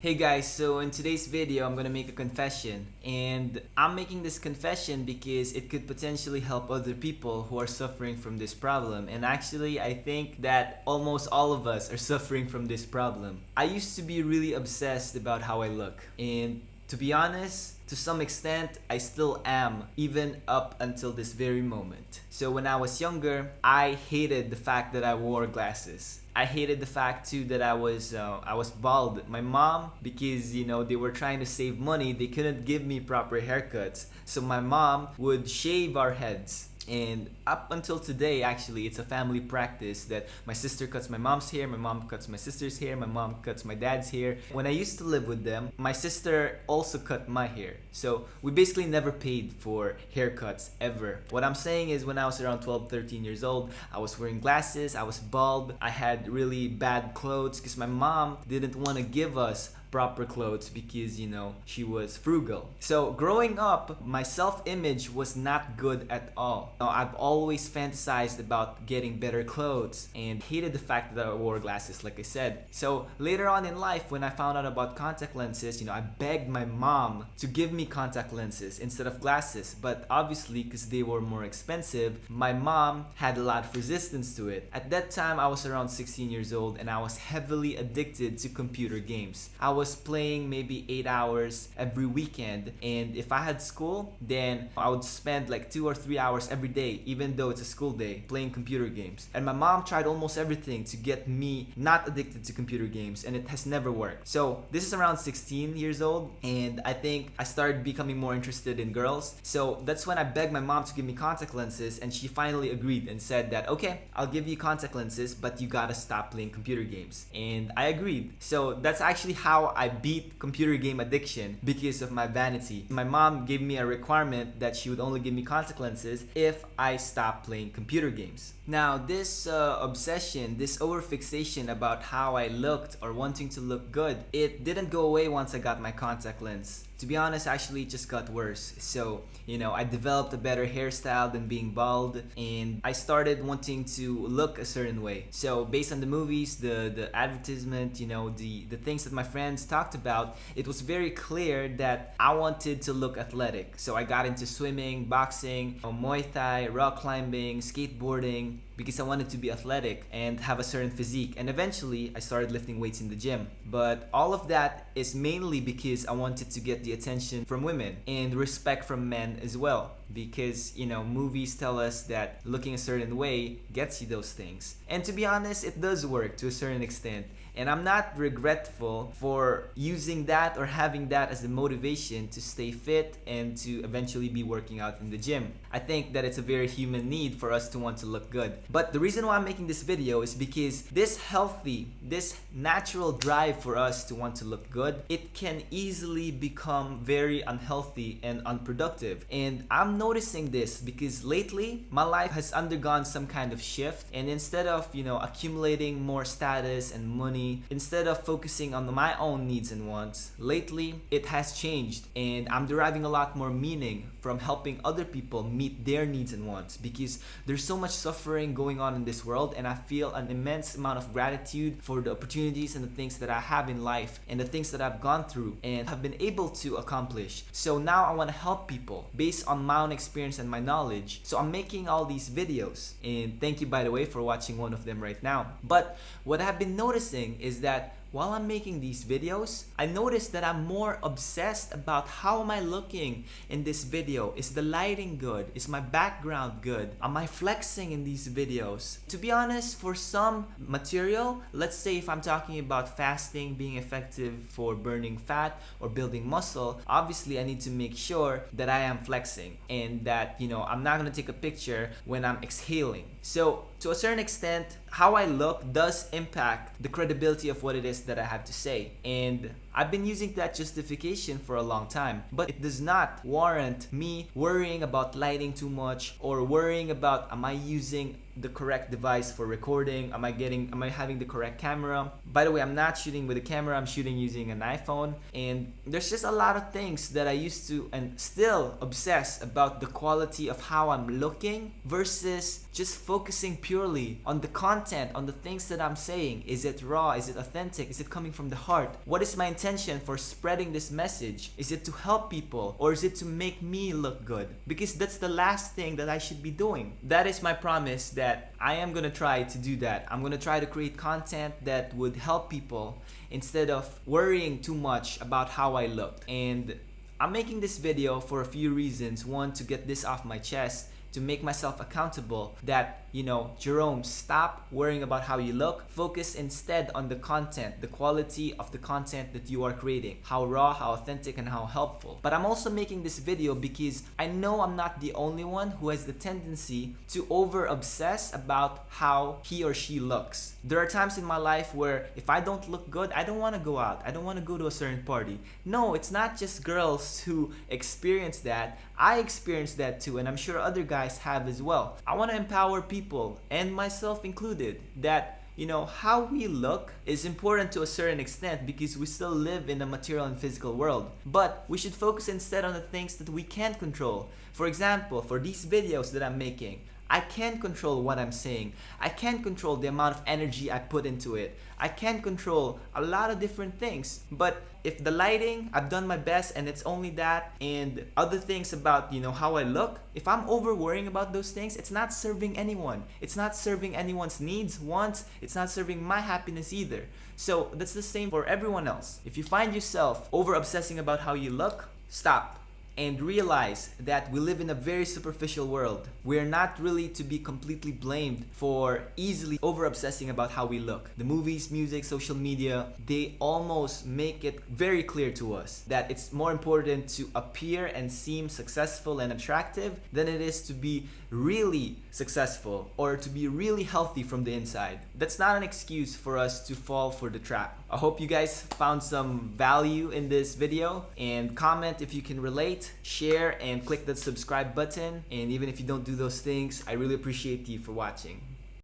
Hey guys, so in today's video I'm gonna make a confession, and I'm making this confession because it could potentially help other people who are suffering from this problem. And actually I think that almost all of us are suffering from this problem. I used to be really obsessed about how I look, and to be honest, to some extent, I still am, even up until this very moment. So when I was younger, I hated the fact that I wore glasses. I hated the fact too that I was bald. My mom, because they were trying to save money, they couldn't give me proper haircuts. So my mom would shave our heads. And up until today, actually, it's a family practice that my sister cuts my mom's hair, my mom cuts my sister's hair, my mom cuts my dad's hair. When I used to live with them, my sister also cut my hair. So we basically never paid for haircuts ever. What I'm saying is when I was around 12, 13 years old, I was wearing glasses, I was bald, I had really bad clothes because my mom didn't want to give us proper clothes because she was frugal. So growing up, my self-image was not good at all. I've always fantasized about getting better clothes and hated the fact that I wore glasses, like I said. So later on in life, when I found out about contact lenses, I begged my mom to give me contact lenses instead of glasses. But obviously, because they were more expensive, my mom had a lot of resistance to it. At that time, I was around 16 years old and I was heavily addicted to computer games. I was playing maybe 8 hours every weekend, and if I had school, then I would spend like 2 or 3 hours every day, even though it's a school day, playing computer games. And my mom tried almost everything to get me not addicted to computer games, and it has never worked. So this is around 16 years old, and I think I started becoming more interested in girls. So that's when I begged my mom to give me contact lenses, and she finally agreed and said that, okay, I'll give you contact lenses, but you gotta stop playing computer games. And I agreed. So that's actually how I beat computer game addiction, because of my vanity. My mom gave me a requirement that she would only give me contact lenses if I stopped playing computer games. Now this obsession, this overfixation about how I looked or wanting to look good, it didn't go away once I got my contact lens. To be honest, actually it just got worse. So, I developed a better hairstyle than being bald, and I started wanting to look a certain way. So based on the movies, the advertisement, the things that my friends talked about, it was very clear that I wanted to look athletic. So I got into swimming, boxing, Muay Thai, rock climbing, skateboarding, because I wanted to be athletic and have a certain physique. And eventually, I started lifting weights in the gym. But all of that is mainly because I wanted to get the attention from women and respect from men as well. Because, movies tell us that looking a certain way gets you those things. And to be honest, it does work to a certain extent. And I'm not regretful for using that or having that as the motivation to stay fit and to eventually be working out in the gym. I think that it's a very human need for us to want to look good. But the reason why I'm making this video is because this natural drive for us to want to look good, it can easily become very unhealthy and unproductive. And I'm noticing this because lately my life has undergone some kind of shift, and instead of accumulating more status and money, instead of focusing on my own needs and wants, lately it has changed, and I'm deriving a lot more meaning from helping other people meet their needs and wants, because there's so much suffering going on in this world, and I feel an immense amount of gratitude for the opportunities and the things that I have in life and the things that I've gone through and have been able to accomplish. So now I want to help people based on my own experience and my knowledge. So I'm making all these videos, and thank you, by the way, for watching one of them right now. But what I've been noticing is that while I'm making these videos, I noticed that I'm more obsessed about how am I looking in this video. Is the lighting good? Is my background good? Am I flexing in these videos? To be honest, for some material, let's say if I'm talking about fasting being effective for burning fat or building muscle, obviously I need to make sure that I am flexing and that, I'm not going to take a picture when I'm exhaling. So to a certain extent, how I look does impact the credibility of what it is that I have to say. And I've been using that justification for a long time, but it does not warrant me worrying about lighting too much or worrying about am I using the correct device for recording? Am I having the correct camera? By the way, I'm not shooting with a camera, I'm shooting using an iPhone. And there's just a lot of things that I used to and still obsess about the quality of how I'm looking versus just focusing purely on the content, on the things that I'm saying. Is it raw? Is it authentic? Is it coming from the heart? What is my intention for spreading this message? Is it to help people or is it to make me look good? Because that's the last thing that I should be doing. That is my promise that I am gonna try to do that. I'm gonna try to create content that would help people instead of worrying too much about how I looked. And I'm making this video for a few reasons. One, to get this off my chest, to make myself accountable that, Jerome, stop worrying about how you look. Focus instead on the content, the quality of the content that you are creating. How raw, how authentic, and how helpful. But I'm also making this video because I know I'm not the only one who has the tendency to over obsess about how he or she looks. There are times in my life where if I don't look good, I don't want to go out. I don't want to go to a certain party. No, it's not just girls who experience that. I experienced that too, and I'm sure other guys have as well. I want to empower people, and myself included, that how we look is important to a certain extent because we still live in a material and physical world. But we should focus instead on the things that we can't control. For example, for these videos that I'm making, I can't control what I'm saying. I can't control the amount of energy I put into it. I can't control a lot of different things. But if the lighting, I've done my best and it's only that, and other things about, how I look, if I'm over worrying about those things, it's not serving anyone. It's not serving anyone's needs, wants. It's not serving my happiness either. So that's the same for everyone else. If you find yourself over obsessing about how you look, stop. And realize that we live in a very superficial world. We are not really to be completely blamed for easily over obsessing about how we look. The movies, music, social media, they almost make it very clear to us that it's more important to appear and seem successful and attractive than it is to be really successful or to be really healthy from the inside. That's not an excuse for us to fall for the trap. I hope you guys found some value in this video, and comment if you can relate, share, and click that subscribe button. And even if you don't do those things, I really appreciate you for watching.